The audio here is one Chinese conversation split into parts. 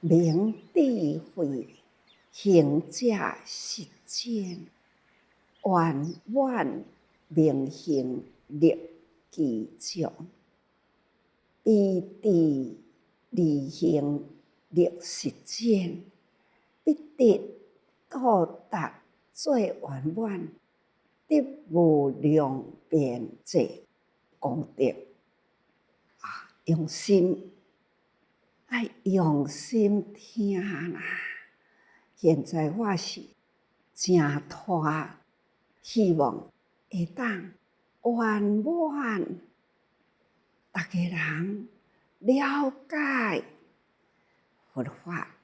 明智慧，行者实践，圆满明行立其上，彼智力行立实践，必得到达最圆满，得无量遍济功德。用心，爱用心听啦！现在我是真拖，希望会当圆满，大家人了解佛法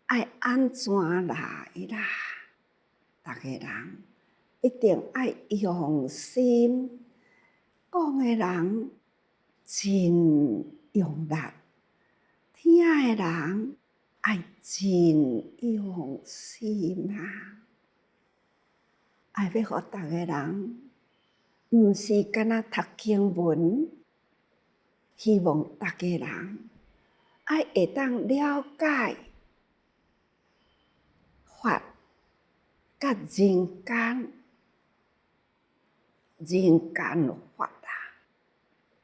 爱安怎来啦？大家人一定爱用心，讲的人真用力，听的人爱真用心啊！爱要互大家人，毋是干那读经文，希望大家人爱会当了解法，甲人間法啊，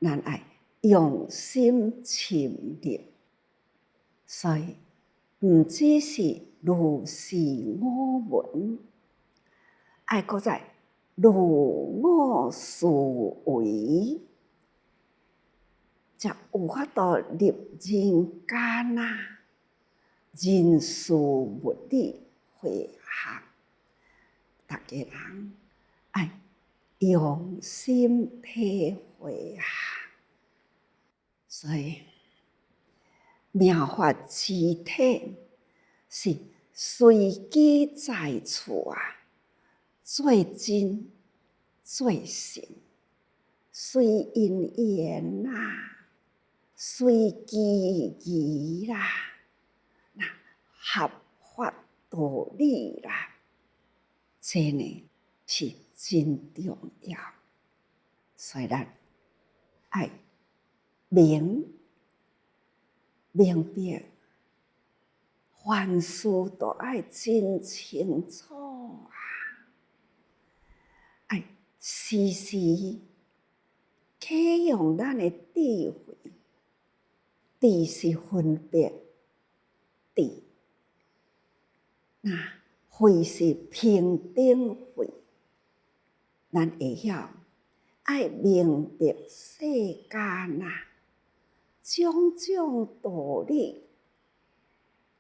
咱愛用心深入，所以毋只是如是我聞，愛閣再如我思維，才有法度入人間啊！人事物理會合，大家人愛用心體會啊！所以妙法之體是隨機在處啊，最真最實，隨因緣啦，隨機宜啦，那合法道理啦，這呢是真重要。所以咱愛明白，凡事都愛真清楚啊！愛時時啟用咱的智慧，智是分別智，那慧是平等慧，咱會曉愛明白世間啊，種種道理，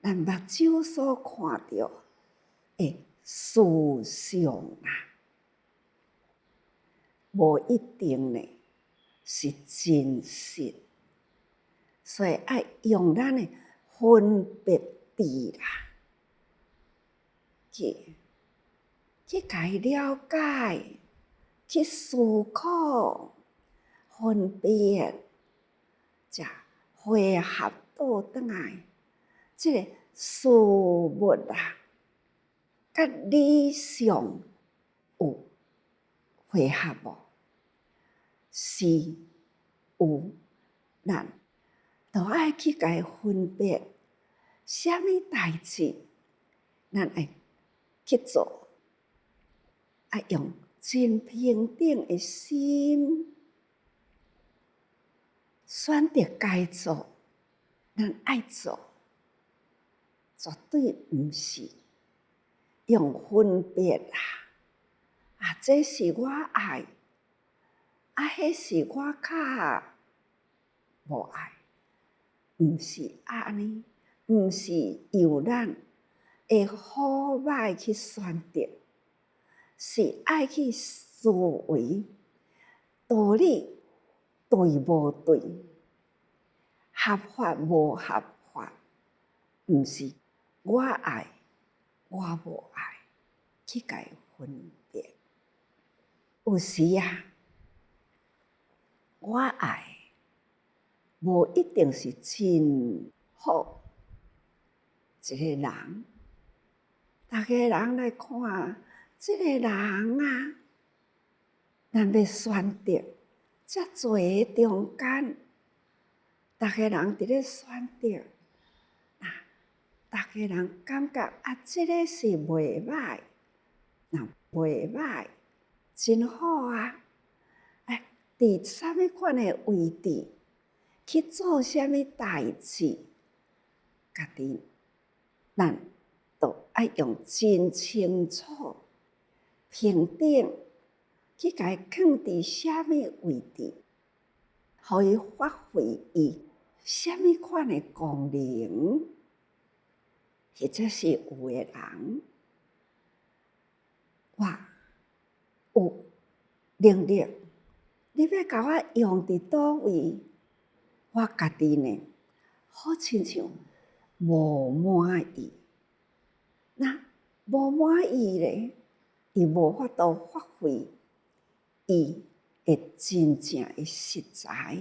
咱目睭所看到的事相啊，無一定呢是真實，所以愛用咱的分別智啦，去甲伊了解，去思考，分別，才會合倒轉來。這個事物啊，甲理想有會合無？是有，咱都愛去甲伊分別，啥物代誌，咱愛去做，愛用真平等的心，選擇該做，咱愛做，絕對毋是用分別啊！這是我愛，迄是我較無愛，毋是安尼，毋是由咱會好歹去選擇，是愛去思維道理對無對，合法無合法，毋是我愛我無愛去甲伊分別。有時啊，我愛無一定是真好一個人，大家人來看這個人啊，咱要選擇遮濟中間，大家人佇咧選擇，大家人感觉这个是袂歹，那袂歹，真好啊！伫啥物款的位置去做啥物代志，家己咱都爱用真清楚、平等去甲伊放伫啥物位置，互伊发挥伊啥物款的功能，或者是有的人，我有能力，你要甲我用伫倒位，我家己呢，好亲像无满意。那无满意咧，伊无法度发挥伊会真正的实在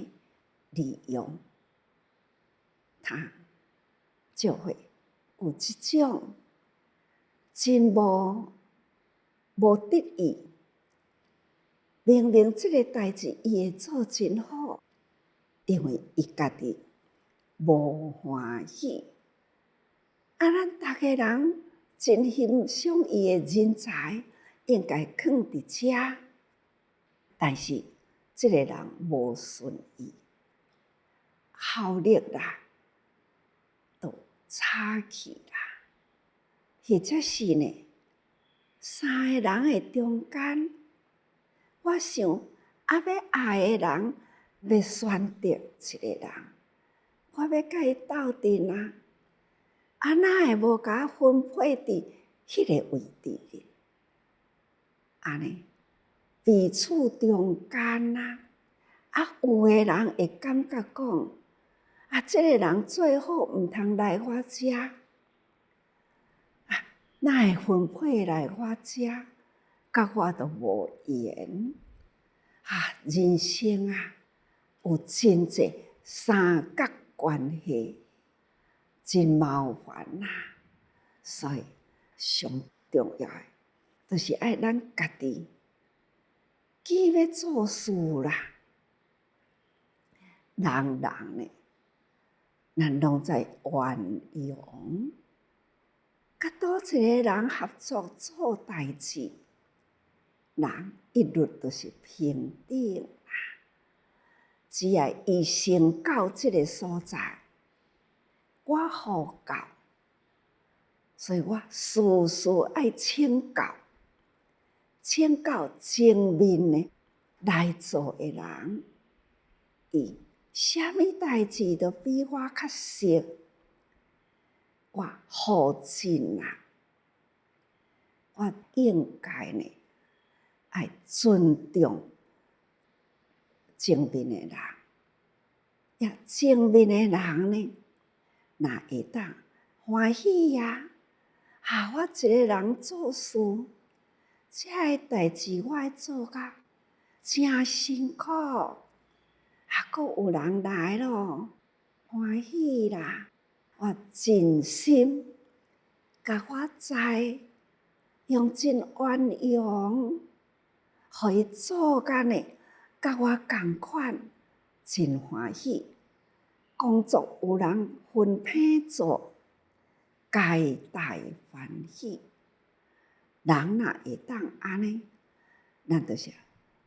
利用，他就会有即种真无得意。明明即个代志伊会做真好，因为伊家己无欢喜。咱大家人真欣赏伊的人才，应该放伫遮，但是即个人无顺意，效率啦，都差去啦，或者是呢，三个人的中间，我想要爱的人要选择一个人，我要甲伊斗阵啊！哪会无甲我分配伫迄个位置哩？安尼彼此中间啊，有的人会感觉讲，这个人最好毋通来我遮，哪会分配来我遮，甲我都无缘。人生有真济三角关系，真麻烦所以上重要的，就是爱咱家己既要做事啦，人呢，咱拢在鸳鸯，甲倒一个人合作做代志，人一律都是平等只要伊先到即个所在，我好到，所以我事事爱请教，请教前面的来做的人，伊啥物代志都比我较熟，我好进我应该呢爱尊重前面的人，前面的人呢，若会当欢喜我一个人做事，这个代志我爱做甲真辛苦，阁有人来咯，欢喜啦！我尽心，甲我知，用真鸳鸯，互伊做甲呢，甲我同款，真欢喜。工作有人分配做，皆大欢喜。人若会当安尼，咱就是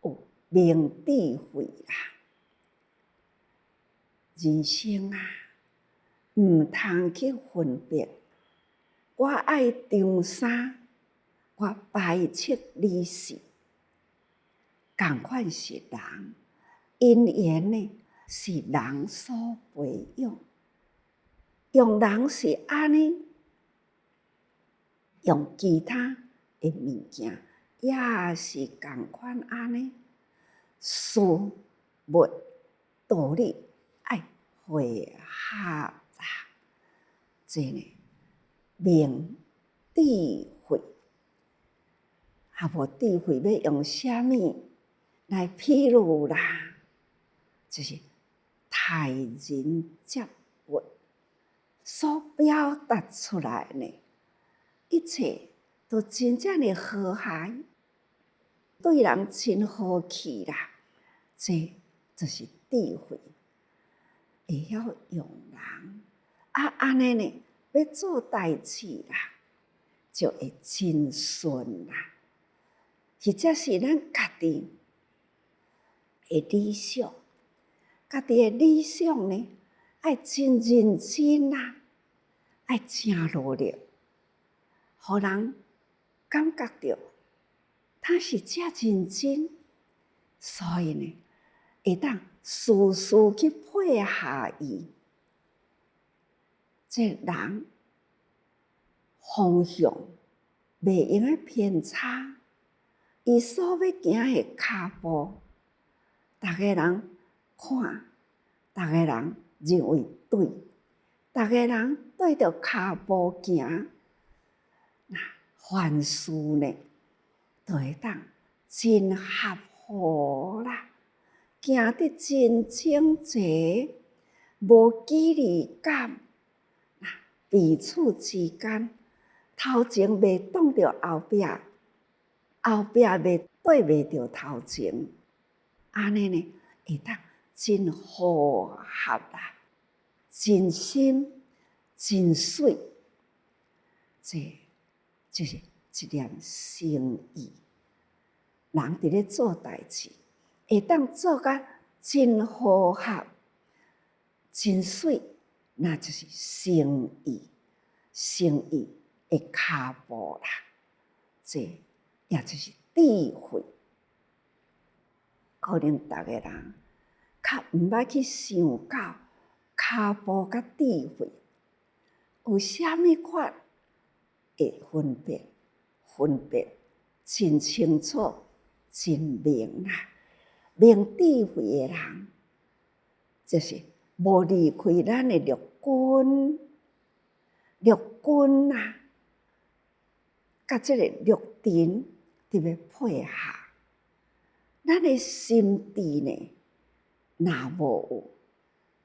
有明智慧啦。人生毋通去分别，我爱长衫，我排斥你是，同款是人，因缘呢是人所培养，用人是安尼，用其他的物件也是同款安尼，事物道理爱会合啦，这呢明智慧，无智慧要用啥物来披露啦？就是待人接物所表达出来呢，一切都真正的和諧，对人真好气啦。这就是智慧，会晓用人安尼呢，要做代志啦，就会真顺啦。或者是咱家己的理想，家己的理想呢，爱真认真啦，爱真努力，互人感觉到他是遮认真，所以呢，会当事事去配合伊，这人方向袂用个偏差，伊所要行的脚步，逐个人看，逐个人认为对，逐个人对着脚步行，那凡事呢，就会当真合乎啦，行得真整齐，无距离感，彼此之间头前袂挡着后壁，后壁袂对袂着头前，安尼呢会当真和合啦，真心真水，这就是一念诚意。人伫咧做代志，会当做甲真和合、真水，那就是诚意，诚意的脚步啦。这也就是智慧。可能逐个人较毋捌去想到脚步甲智慧有啥物款会分别真清楚、真明啦。明智慧的人，就是无离开咱的六根，六根啊，甲这个六尘特别配合。咱的心智呢，若无有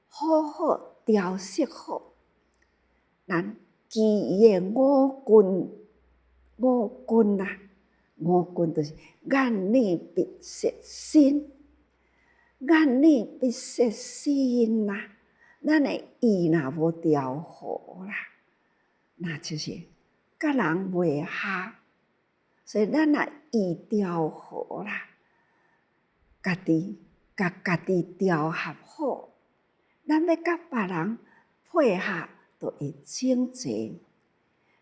好好调息好，咱其余的五根啊，五根就是眼耳鼻舌身，眼耳鼻舌身啊，咱的意若无调好啦，那就是甲人袂合，所以咱若意调好啦。家己调合好，咱要甲别人配合，就会整齐。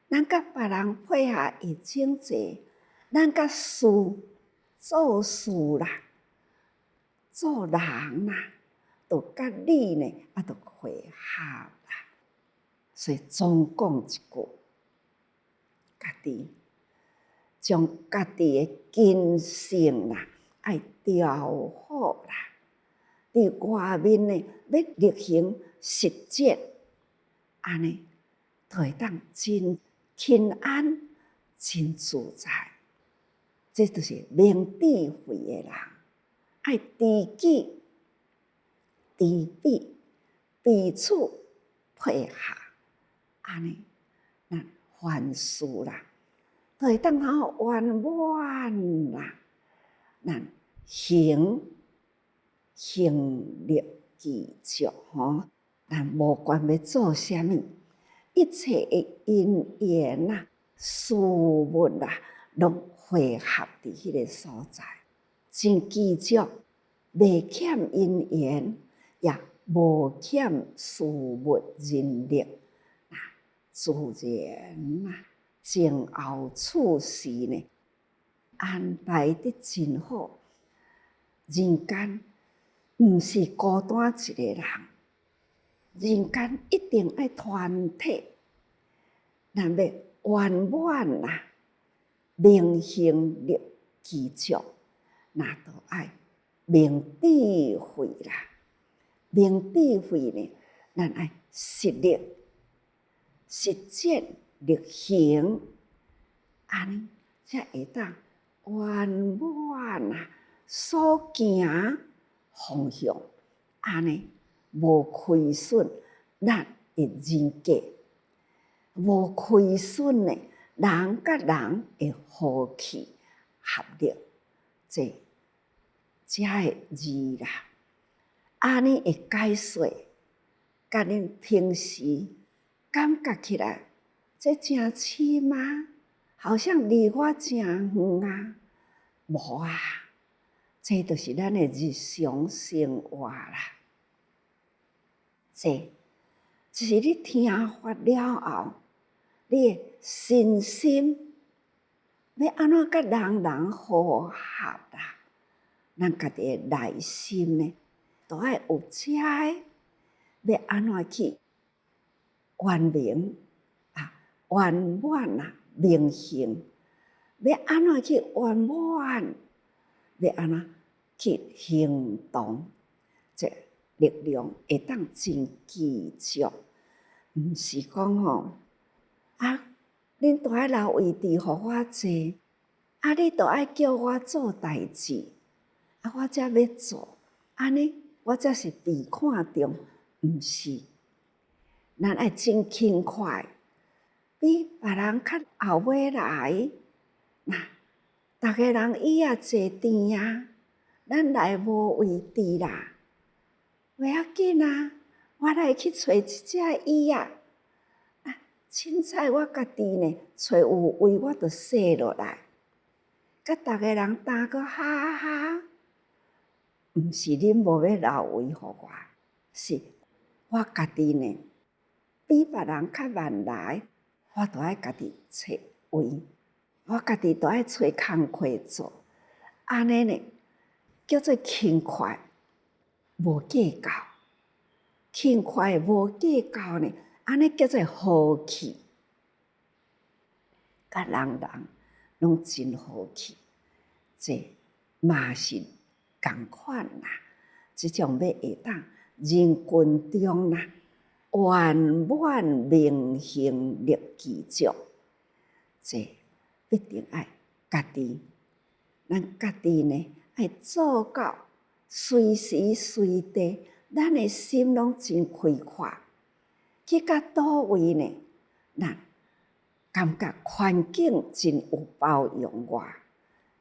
咱甲别人配合会整齐，咱甲事做事啦，做人啦，就甲你呢就配合啦。所以总讲一句，家己将家己的根性啦，爱调好啦，伫外面呢要力行实践，安尼就会当真轻安、真自在。这就是明智慧的人，爱知己知彼，彼此配合，安尼咱凡事啦，就会当好圆满啦。咱行力具足吼，咱无管要做啥物，一切的因缘啊、事物啊，拢汇合伫迄个所在，真具足，袂欠因缘，也无欠事物人力，自然啊，前后处事呢，安排得真好。人间毋是孤单一个人，人间一定爱团体。咱要圆满啦，明行力具足，那就爱明智慧啦。明智慧呢，咱爱实力、实践、力行，安尼才会当圆满啊。所行方向，安尼无亏损咱的人格，无亏损呢人甲人的和气合力，这会字啦。安尼会解说，甲恁平时感觉起来，这真深吗？好像离我真远啊！无啊，这就是咱的日常生活啦。这就是你听法了后，你的身心要安怎甲人和谐啦？咱家己的内心呢，都要有遮的，要安怎去圆明圆满明行？要安怎去圆满？要安怎去行动？这力量会当真持续，毋是讲恁都爱留位置互我坐，你都爱叫我做代志，我才要做，安尼我才是被看重，毋是。咱爱真轻快，比别人较后尾来。逐个人椅仔坐甜啊，咱来无位置啦，袂要紧啊，我来去找一只椅仔。凊彩我家己呢，找有位我就坐落来，甲逐个人打个哈哈。毋是恁无要留位互我，是我家己呢，比别人较慢来，我都爱家己找位，我家己都爱找工课做，安尼呢叫做轻快，无计较。轻快无计较呢，安尼叫做和气。甲人拢真和气，这嘛是同款啦。即种要会当人群中啦，圆满明行力持续，这必定爱家己，咱家己呢爱做到随时随地，咱的心拢真开阔。去到倒位呢，咱感觉环境真有包容我，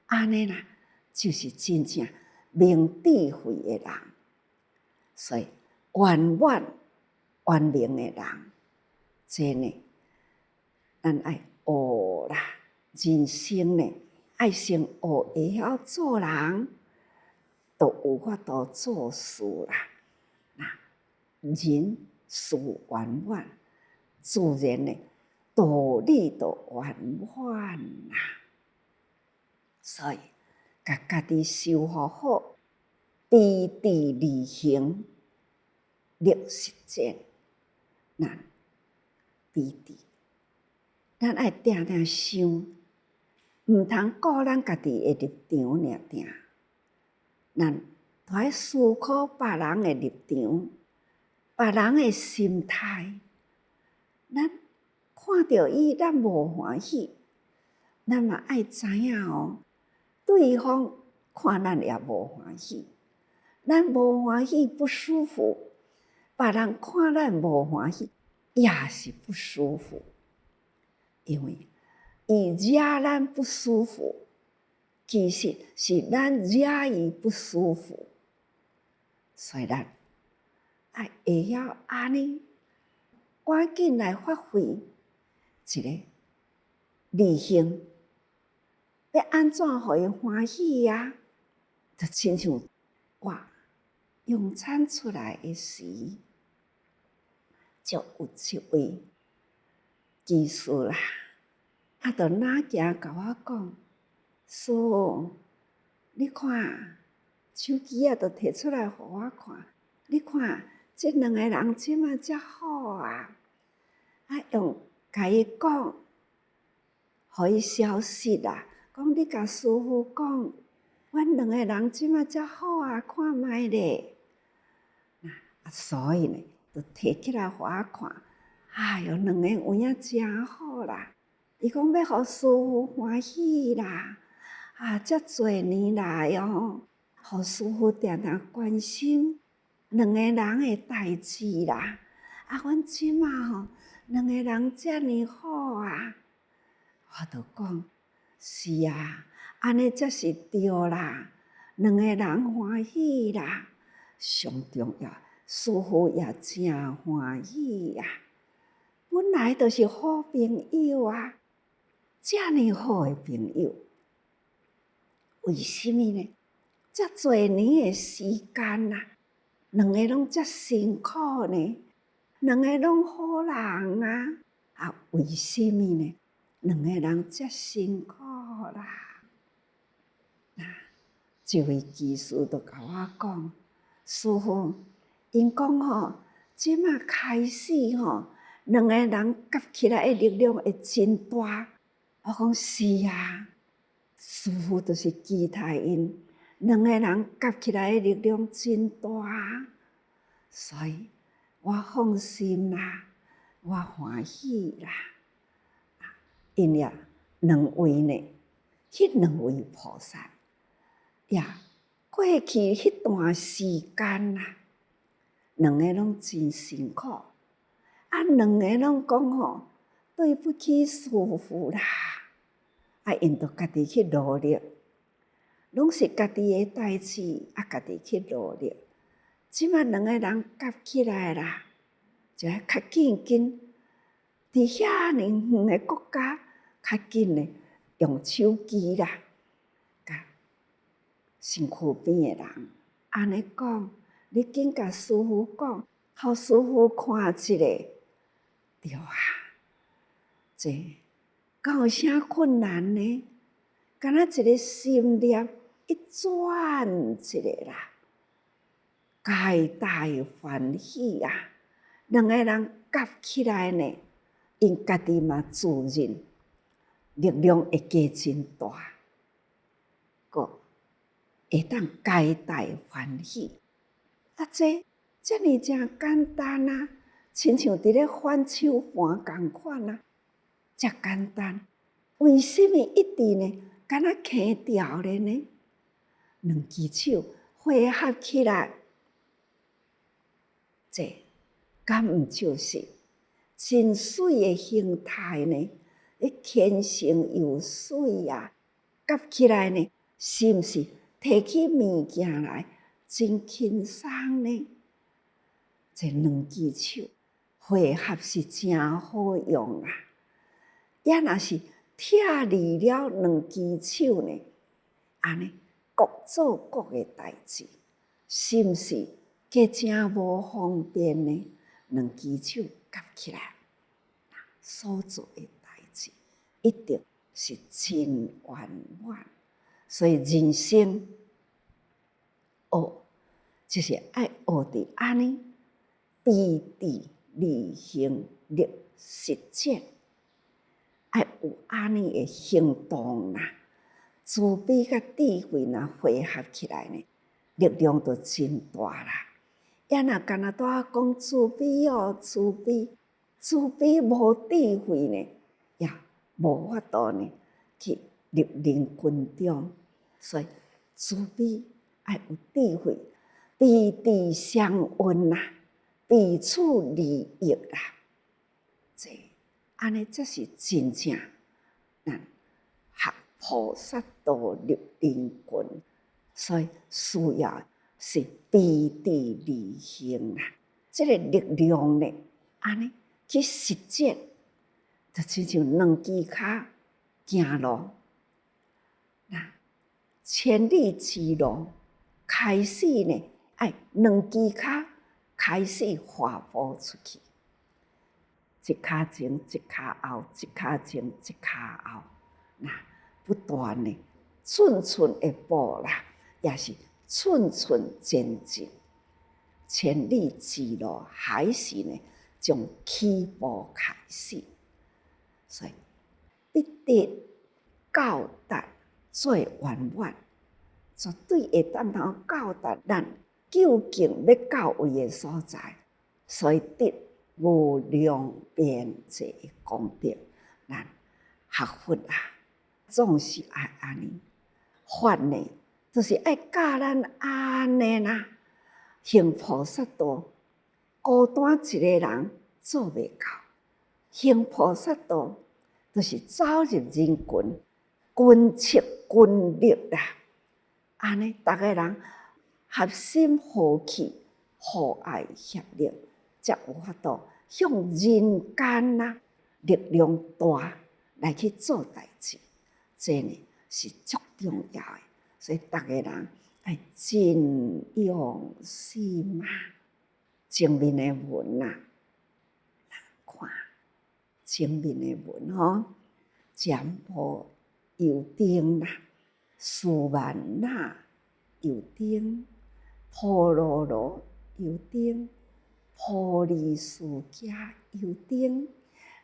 安尼啦，就是真正明智慧的人。所以圆满圆明的人，这呢，咱爱学啦。人生呢，爱先学会晓做人，就有法度做事啦。人事圆满，自然呢，道理就圆满啦。所以，甲家己修复好，持之以恒，力实践。咱持之，咱爱定定想，毋通顾咱家己的立场尔定，咱都爱思考别人的立场，别人的心态。咱看到伊，咱无欢喜，咱嘛爱知影对方看咱也无欢喜，咱无欢喜不舒服，别人看咱无欢喜也是不舒服，因为伊惹咱不舒服，其实是咱惹伊不舒服，所以咱爱会晓安尼，赶紧来发挥一个理性，要安怎互伊欢喜呀？就亲像我用餐出来的时，就有一位技师啦，就拿行甲我讲，师父，你看手机就摕出来互我看，你看这两个人即马遮好啊！用甲伊讲，互伊消息啦，讲你甲师父讲，阮两个人即马遮好啊，看觅咧。所以呢，就摕起来互我看。哎哟，两个有影真好啦！伊讲要互师父欢喜啦，遮侪年来互师父定定关心两个人的代志啦。阮即马两个人遮尔好啊！我就讲是啊，安尼才是对啦，两个人欢喜啦，上重要，师父也真欢喜呀。本来就是好朋友啊，遮尔好的朋友，为什么呢？遮侪年的时间啊，两个拢遮辛苦呢，两个拢好人啊，为什么呢？两个人遮辛苦啦。这位技师就甲我讲，师父，因讲吼，即马开始吼，两个人合起来的力量会真大。我讲是啊，师父就是期待因两个人合起来的力量真大，所以我放心啦，我欢喜啦。因也两位呢，迄两位菩萨。过去迄段时间啊，两个拢真辛苦，两个拢讲吼，对不起师父啦，因着家己去努力，拢是家己的代志，家己去努力。即马两个人合起来啦，就要较紧，伫遐尼远的国家，较紧的用手机啦。身躯边的人安尼讲，你紧甲师父讲，互师父看一下，对啊，这敢有啥困难呢？敢若一个心念一转一下啦，皆大欢喜啊！两个人合起来呢，因家己嘛自认力量会加真大，会当皆大欢喜，这尔真简单啊，亲像伫咧翻手盘共款啊，遮简单。为什么一直呢？敢若轻调咧呢？两只手汇合起来，这敢毋就是真水的形态呢？天生又水啊，合起来呢，是毋是？摕起物件来真轻松呢，这两只手配合是真好用啊！也若是拆离了两只手呢，安尼各做各的代志，是毋是加真无方便呢？两只手合起来，所做的代志一定是真圆满。所以人生就是爱学伫安尼，彼地利行力实践，爱有安尼的行动啦。慈悲甲智慧若汇合起来呢，力量就真大啦。也若干那拄讲慈悲慈悲，慈悲无智慧呢，也无法度呢去入人群中。所以慈悲爱有智慧，彼地相运啦，彼此利益啦，这安尼才是真正咱学菩萨道入人群，所以需要是彼地利行啦。这个力量呢，安尼去实践，就亲像两只脚行路。千里之路开始呢，爱两只脚开始滑步出去，一脚前一脚后，一脚前一脚后，不断的寸寸的步啦，也是寸寸前进。千里之路还是呢，从起步开始，所以必得到达最圆满，绝对会当通到达咱究竟要到位的所在，所以得无量遍济功德。咱学佛啊，总是爱安尼，法呢，就是爱教咱安尼啦。行菩萨道，孤单一个人做袂到；行菩萨道，就是走入人群，群策群力啦。安尼，逐个人合心合气、互爱协力，才有法度向人间力量大来去做代志，这呢是足重要的。所以逐个人要真用心前面的文看前面的文占卜油灯苏万那油灯，婆罗罗油灯，婆利素伽油灯，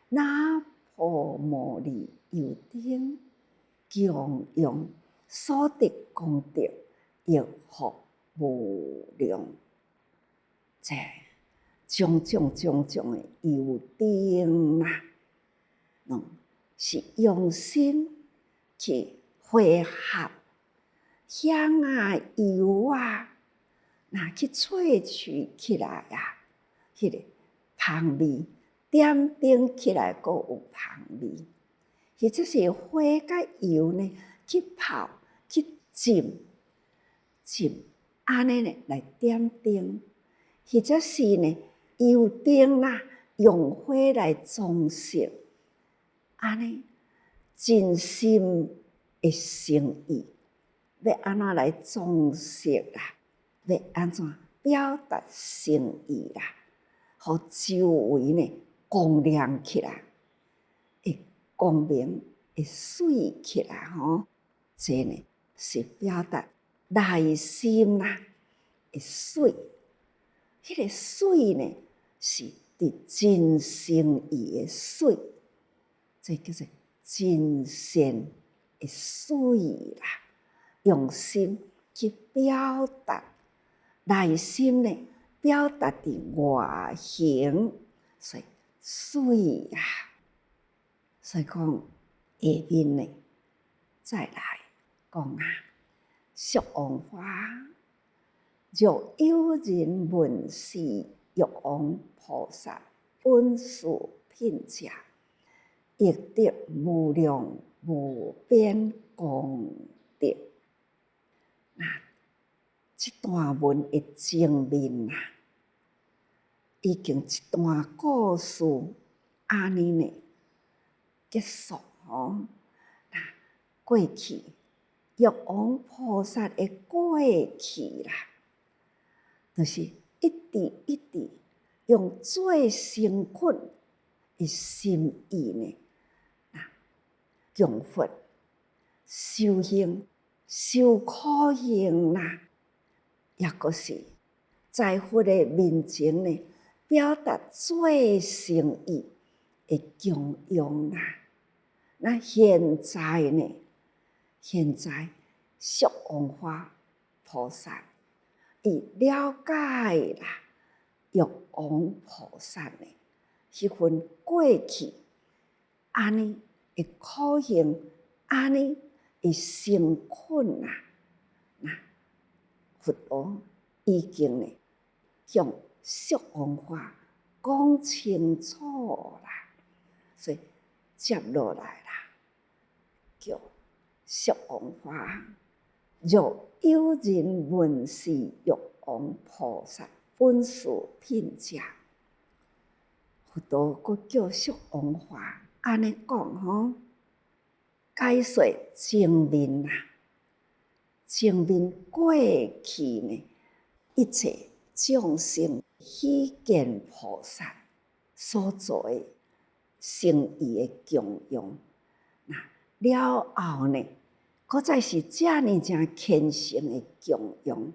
那婆摩利油灯，供养所得功德，益福无量。这种种的油灯是用心去汇合香油去萃取起来迄个香味，点灯起来阁有香味。或者是花甲油呢去泡去浸，安尼呢来点灯，或者是呢油灯用花来装饰，安尼真心的诚意，要安怎来装饰要安怎表达诚意互周围呢光亮起来，会光明，会水起来这呢是表达内心的水。迄个水呢是伫真诚意的水，这叫做真善的水用心去表达，内心呢表达伫外形，所以水所以讲下面呢再来讲俗王花，若有人闻是玉皇菩萨本事品价，亦得无量无边功德。这段文的前面已经一段故事安尼呢结束过去玉皇菩萨的过去就是一直用最诚恳的心意呢，供佛修行修苦行也阁是在佛的面前呢，表达最诚意的供养那现在俗王花菩萨伊了解玉皇菩萨的迄份过去安尼的苦行，安尼的诚恳佛陀已经呢向俗王花讲清楚所以接落来叫俗王花，若有人闻是玉皇菩萨本事品价，佛陀阁叫俗王花安尼讲解说前面过去呢，一切众生希见菩萨所做的诚意的供养，了后呢，搁再是遮尔诚虔诚的供养，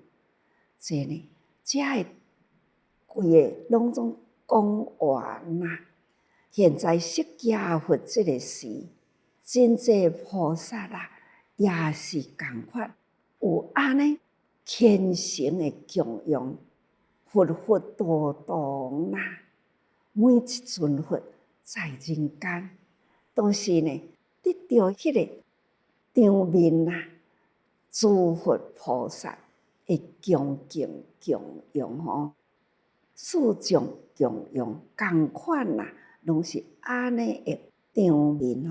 这呢，遮的规个拢总讲完现在释迦佛这个时，真济菩萨也是同款。有安尼虔诚的供养，佛佛道道每一尊佛在人间，都是呢得到迄个场面诸佛菩萨的恭敬供养四种供养同款拢是安尼的场面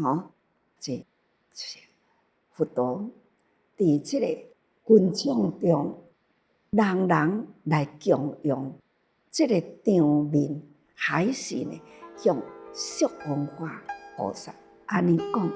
这就是佛陀伫这个群众中，人人来供养，这个场面还是呢向释王化菩萨安尼讲？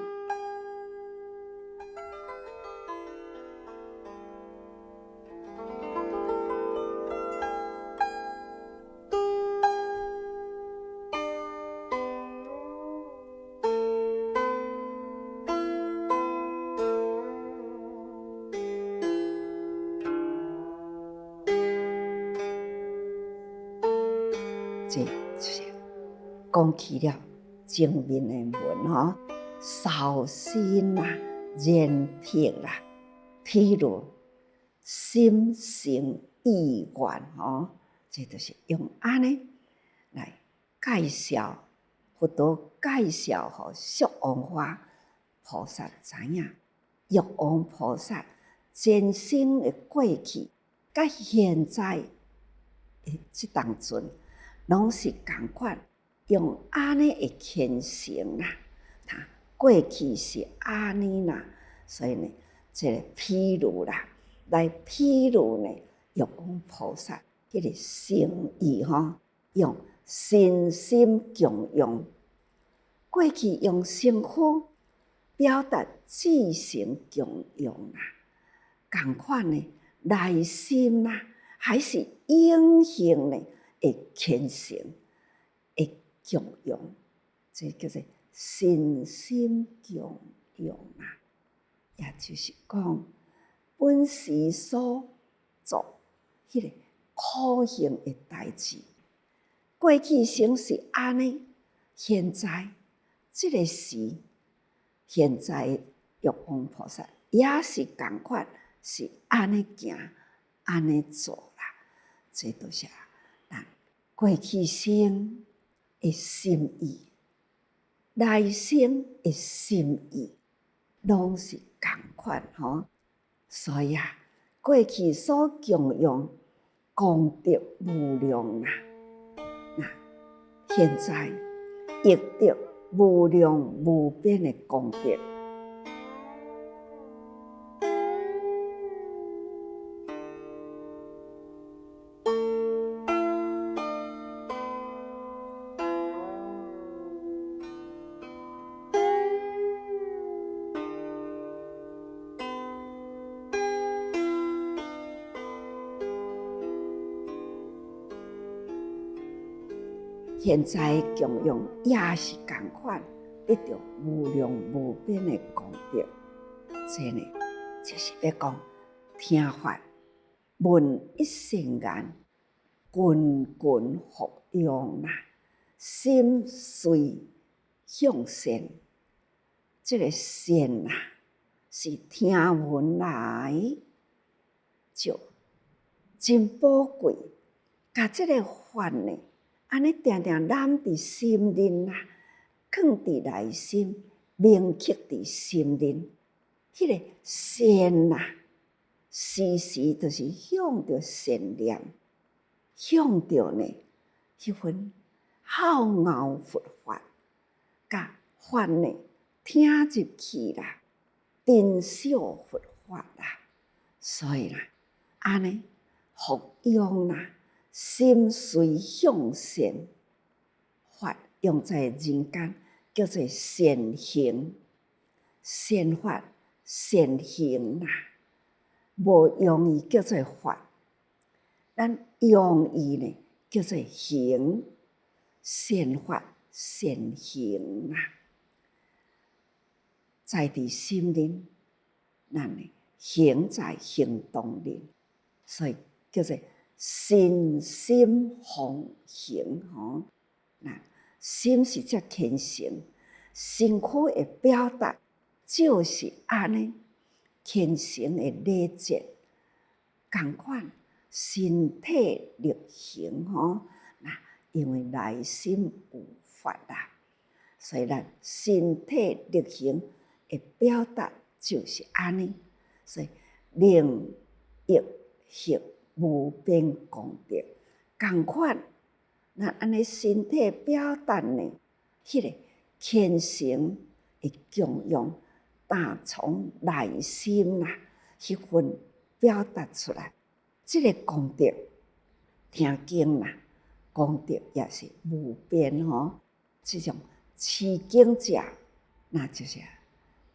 这就是讲起了正面的文吼，绍心啦、言撇啦，譬如心诚意愿吼，这就是用安尼来介绍，佛陀介绍互释王化菩萨知影，玉王菩萨前生的过去，甲现在的这当阵，拢是同款，用安尼的虔诚啦。过去是安尼啦，所以呢，这个譬如啦，来譬如呢，玉王菩萨迄个诚意吼，用身心供养。过去用身躯表达至诚供养啦，同款呢，内心啦，还是永恒呢会虔诚，会供养，这叫做身心供养啊。也就是讲，本时所做迄个可行的代志，过去生是安尼，现在这个时，现在玉王菩萨也是同款，是安尼行，安尼做啦。这都是咱过去生的心意，来生的心意，拢是同款吼。所以过去所供养功德无量啦，那现在亦得无量无边的功德。现在供养也是同款，得到无量无边的功德。这呢，就是要讲听法闻一声言，群群服用啦，心随向善。这个善是听闻来就真宝贵，甲这个法呢，安尼定定揽伫心内啦，放伫内心，铭刻伫心内。迄个善时时就是向着善念，向着呢迄份好傲佛法，甲法呢听入去啦，珍惜佛法啦，所以安尼服用心随向善，法用在人间叫做善行，善法善行无用伊叫做法，咱用伊呢叫做行，善法善行在伫心内，咱呢行在行动里，所以叫做身心奉行吼。那心是遮虔诚，身躯的表达就是安尼虔诚的礼节，同款身体力行吼。那因为内心有法所以咱身体力行的表达就是安尼，所以令益行无边功德，同款，咱安尼身体表达呢，迄个虔诚的供养，打从内心迄份表达出来，这个功德听经功德也是无边吼。这种持经者，那就是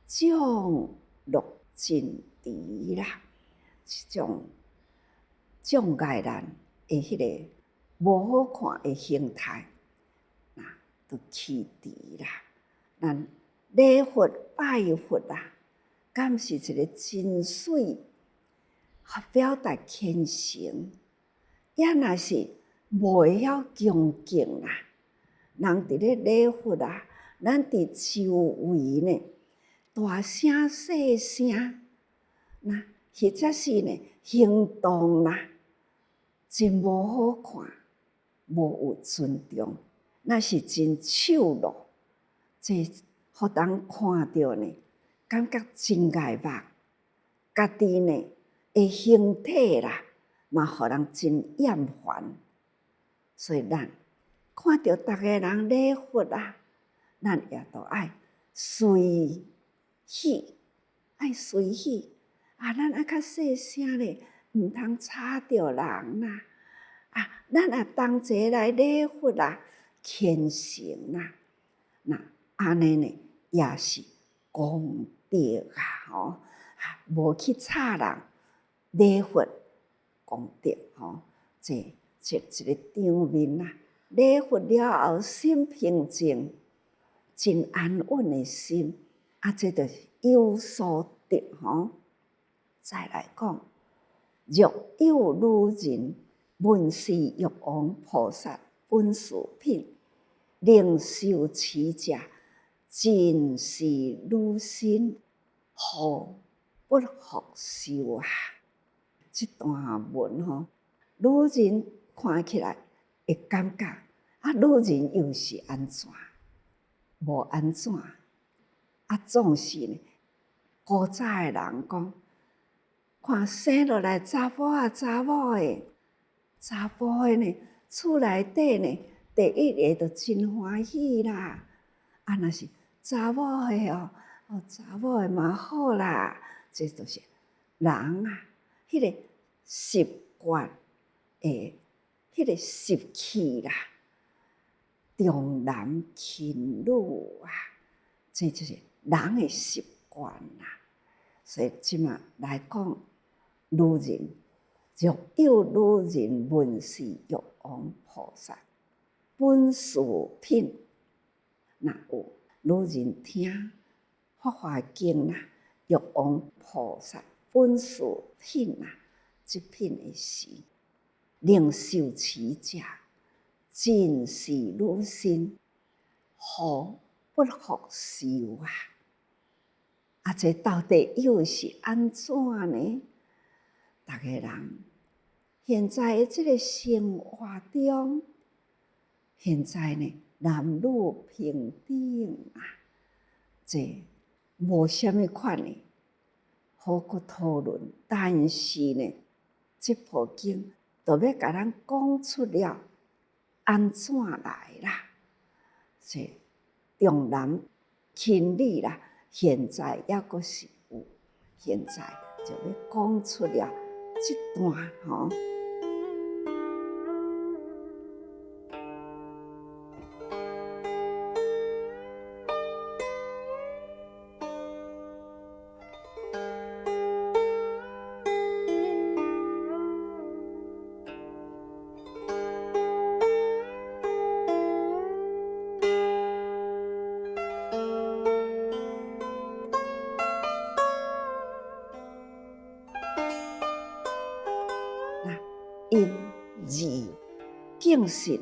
障乐尽除啦。这种障碍咱的迄个无好看的形态，那都去除啦。咱礼佛拜佛啊，敢是一个真水，表达虔诚。也若是无会晓恭敬啊，人伫咧礼佛啊，咱伫周围呢，大声细声，那或者是呢行动啦，真无好看，无有尊重，那是真丑陋。这互人看着呢，感觉真碍目，家己呢的形体啦，嘛互人真厌烦。所以咱看到逐个人礼佛啊，咱也都爱随喜，爱随喜啊！咱爱较细声咧，毋通吵着人啦。啊，咱也同齐来礼佛啦，虔诚啦。那安尼呢，也是功德啊！吼，啊，无去吵人，礼佛功德吼，这一个场面啊。礼佛了后，心平静，真安稳的心，啊，这就是有所得吼。再来讲，若有女人闻是玉皇菩萨本事品，能受持者，尽是女心，何不复受啊？这段文吼，女人看起来会感觉啊，女人又是安怎？无安怎？啊，总是呢，古早的人讲，看生落来查甫啊查某的，查甫的呢，厝内底呢，第一个就真欢喜啦。啊，若是查某的哦，查某的嘛好啦。这就是人啊，迄个习惯的，迄个习气啦。重男轻女啊，这就是人的习惯啦。所以即马来讲，女人若有女人闻是玉皇菩萨本事品，若有女人听《法华经》啦，玉皇菩萨本事品啊，即品的时，能受持者，尽是女心，何不复受啊？啊，这到底又是安怎呢？逐个人现在的这个生活中，现在呢男女平等啊，这无啥物款呢好去讨论。但是呢，这部经就要甲咱讲出了安怎来啦？这重男轻女啦，现在抑阁是有，现在就要讲出了这段吼。因而敬信，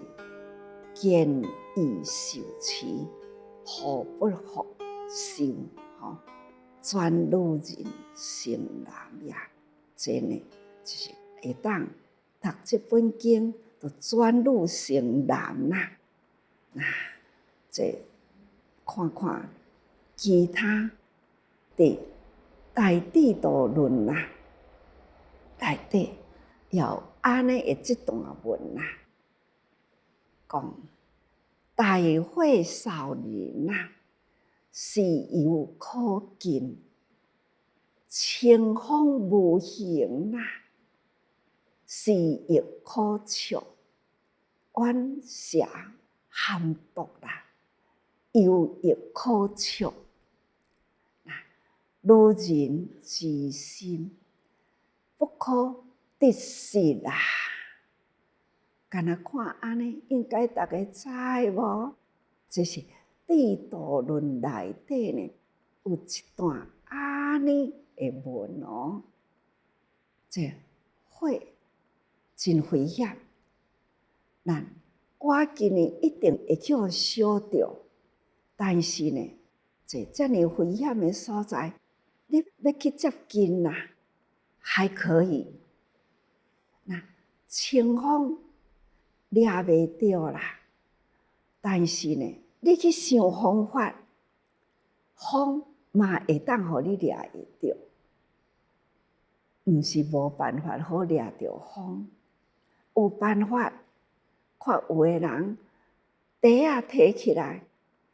见义受持，何不复受？吼，全女人成男也。这呢，就是会当读这本经，就全女成男啦。这看看其他的大智度论啦，内底要安尼的这段文啊，讲大慧少年啊，是犹可敬，清风无形啊，是亦可笑。冤邪含毒啦，忧郁苦楚。女人之心，不可得失啦。敢若看安尼，应该大家知无？这是地道论内底呢，有一段安尼的文哦。这火真危险，咱我今年一定会叫烧掉。但是呢，这么危险的所在，你要去接近啦，还可以。那清风掠袂着啦，但是呢，你去想方法，风嘛会当互你掠会着，毋是无办法好掠着风，有办法。看有的人袋啊摕起来，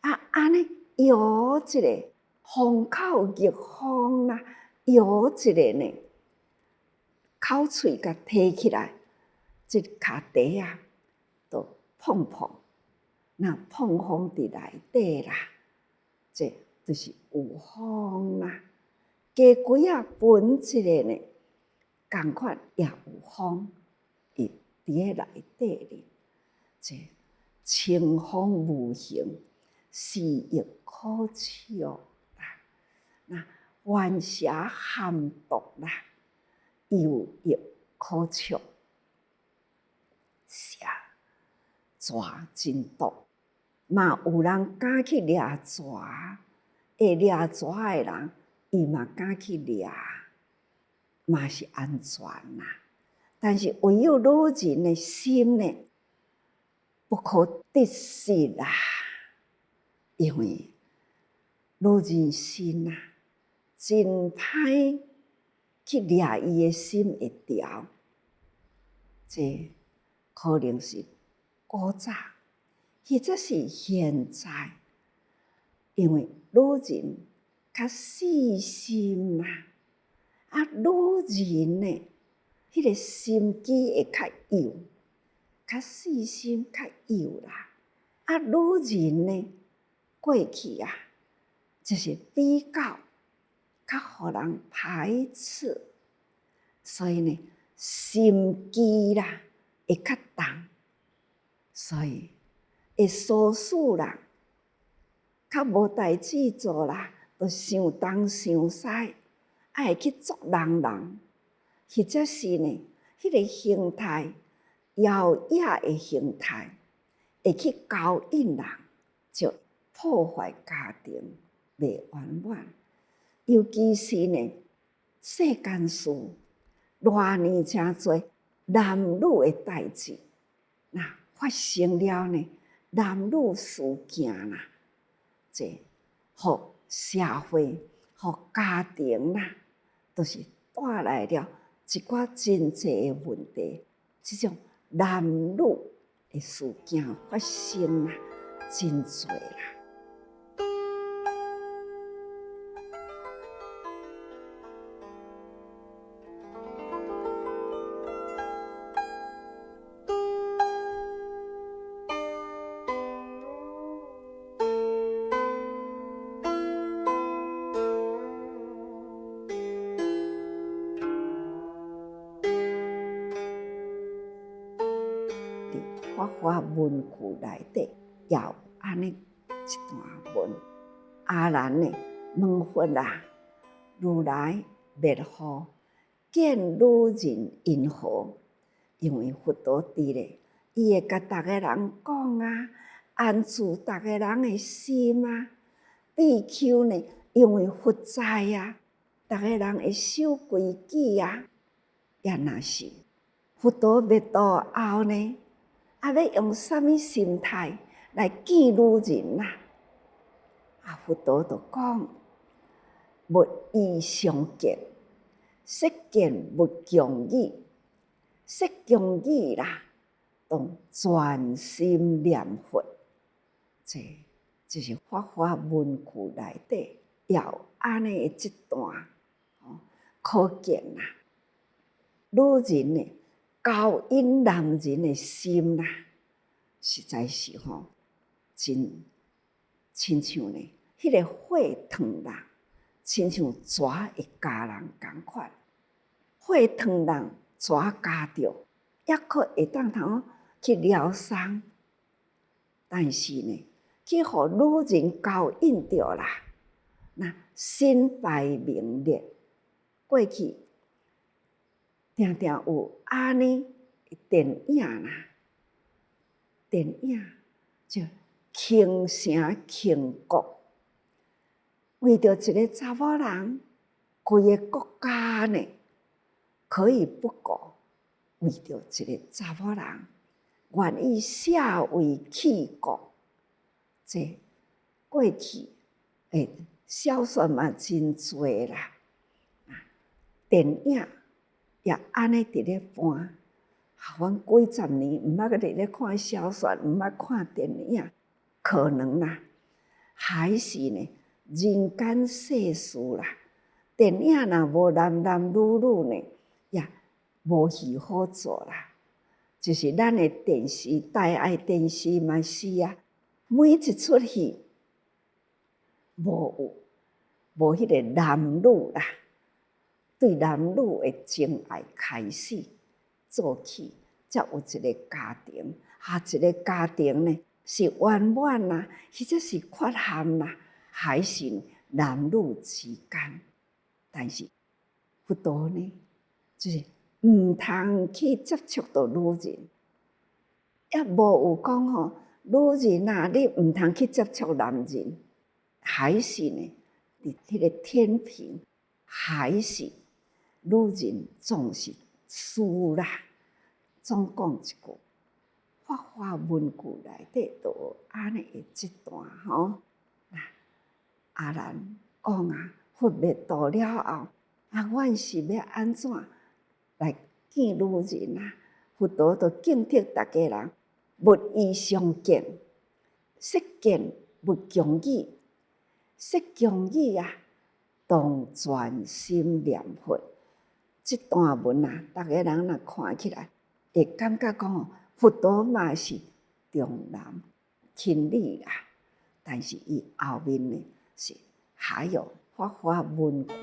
安尼摇一个，风口逆风啦，摇一个呢，口喙甲摕起来，即骹袋啊，就碰碰，那碰风伫内底啦，这就是有风啦。家规啊分一个呢，共款也有风，伊伫个内底哩。这清风无形，是亦可笑啦。那冤邪含毒啦，忧亦可笑。蛇蛇真毒，嘛有人敢去掠蛇，会掠蛇的人，伊嘛敢去掠，嘛是安全啦。但是唯有女人的心呢，不可得失啦，因为女人心啊，真歹去掠伊的心会调。这可能是古早，或者是现在，因为女人较细心啦，女人呢，迄个心机会较幼。较细心、较幼啦，女人呢，过去啊，就是比较互人排斥，所以呢，心机啦会较重，所以会唆使人较无代志做啦，就想东想西，会去捉人，或者是呢，迄个形态。妖冶的形态，会去勾引人，就破坏家庭，袂圆满。尤其是呢，世间事偌年诚多男女的代志，那发生了呢，男女事件啦，这互社会、互家庭啦，都是带来了一寡真济的问题。这种男女的事件发生啊，真多啦。法华文句内底也有安尼一段文。阿难呢问佛啊，如来灭乎？见女人因何？因为佛陀伫咧，伊会甲逐个人讲啊，安住逐个人的心啊。比丘呢，因为佛在啊，逐个人会守规矩啊。也若是佛陀灭度后呢，要用什么心态来见女人啊？佛陀就讲：勿异相见，识见勿共语。识共语啦，当专心念佛。这就是法华文句内底也有安尼的一段，可见啦，女人呢勾引男人的心啦，实在是真亲像呢，迄个火烫人，亲像蛇会咬人共款。火烫人，蛇咬着，还佫会当通去疗伤。但是呢，去互女人交引着啦，那身败名裂。过去定定有安尼电影啦，电影就倾城倾国，为着一个查某人，规个国家呢可以不顾，为着一个查某人，愿意舍为弃国。这过去小说嘛真多啦，电影也安尼伫咧搬。阮几十年毋捌伫咧看小说，毋捌看电影，可能啦，还是呢人间世事啦。电影若无男男女女呢，也无戏好做啦。就是咱的电视台爱电视嘛是啊，每一出戏无迄个男女啦，对男女的情爱开始做起，才有一个家庭。一个家庭呢是圆满啦，或者是缺陷啦，还是男女之间。但是佛陀呢，就是毋通去接触到女人，也无有讲女人啊，你毋通去接触男人，还是呢，伫迄个天平，还是女人总是输啦。总讲一句，法华文句内底都有安尼的这段阿难讲啊，佛灭度了后，阮是要安怎来见女人啊？佛陀就警惕大家人，勿以相见，识见勿强语，识强语啊，当专心念佛。这段文啊，大家人若看起来，会感觉讲佛陀嘛是重男轻女啦，但是伊后面呢是还有法华文句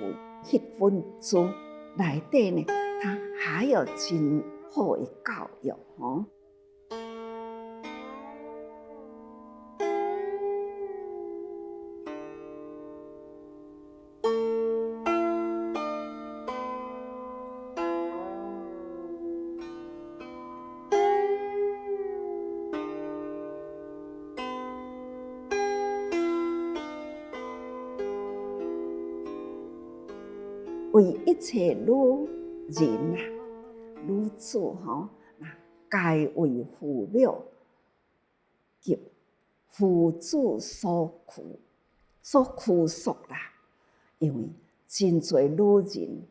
迄本书内底呢，它还有真好的教育为一切女人女子皆为父母及父子所拘束啦。因为真侪女人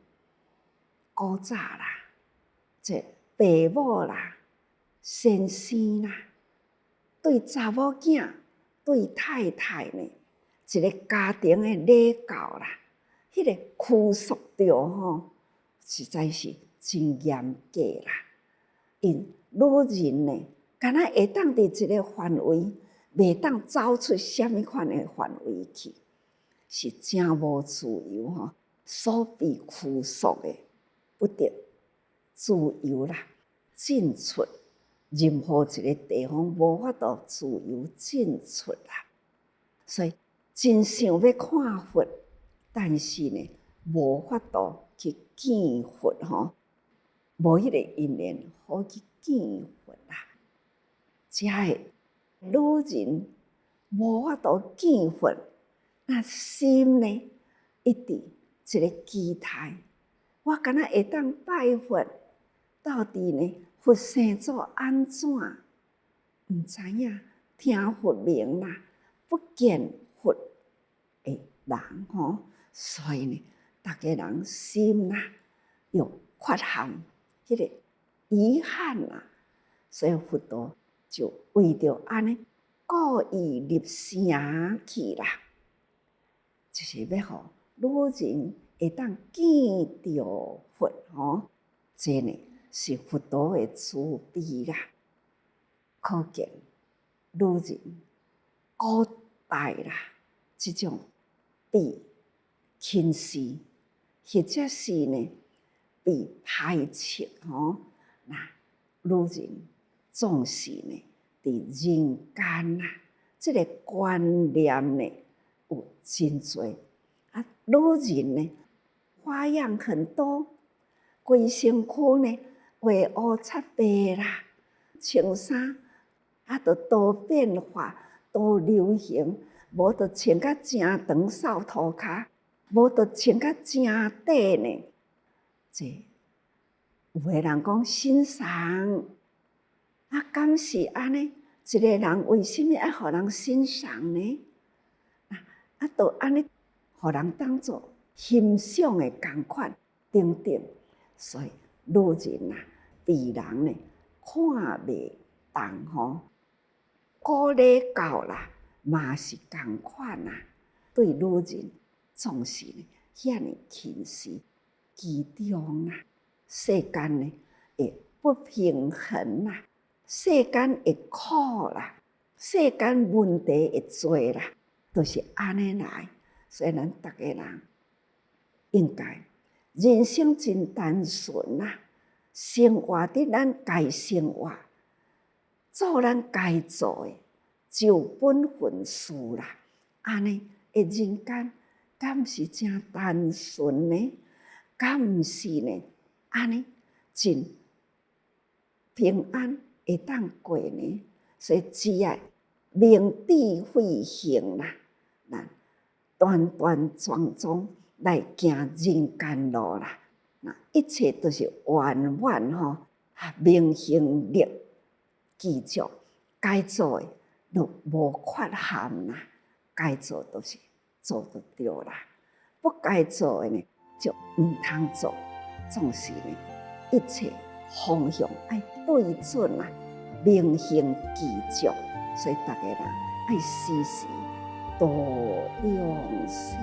古早啦，这爸母啦、先生啦，对查某囝、对太太呢，一个家庭的礼教啦，迄个拘束着实在是真严格啦。因女人呢，敢若会当伫一个范围，袂当走出什么款的范围去，是真无自由所被拘束的，不得自由啦，进出任何一个地方，无法度自由进出啦。所以真想要看佛，但是呢，无法度去见佛无迄个因缘好去见佛啦。遮个女人无法度见佛，那心呢一直一个期待，我敢若会当拜佛，到底呢佛生做安怎？毋知影听佛名啦，不见佛的人所以呢，大家人心有缺陷，迄个遗憾所以佛陀就为着安尼故意立城去啦，就是要互女人会当见着佛这呢是佛陀的慈悲啦，可见女人古代啦，这种被轻视，或者是呢被排斥那女人总是呢伫人间这个观念呢有真多女人呢花样很多，规身躯呢画乌擦白啦，穿衫就多变化，多流行，无就穿甲真长扫涂骹，无就穿甲真短呢。这有个人讲欣赏，敢是安尼？一个人为什么要互人欣赏呢？就安尼，互人当作欣赏的同款等等。所以女人被人呢看袂重古礼教啦，嘛是同款对女人总是遐尼轻视，其中世间呢会不平衡世间会苦世间问题会多啦，都是安尼来。所以咱逐个人应该人生真单纯生活伫咱该生活，做咱该做的，就本分事啦。安尼的人间，敢毋是真单纯呢？敢毋是呢？安尼真平安会当过呢？所以只要明智慧行咱端端庄庄来行人间路啦。一切都是圆满明行力记住该做的都无缺陷该做都是做得对啦，不该做的呢就唔通做。总是呢，一切方向要对准明行记住。所以大家人要时时多用心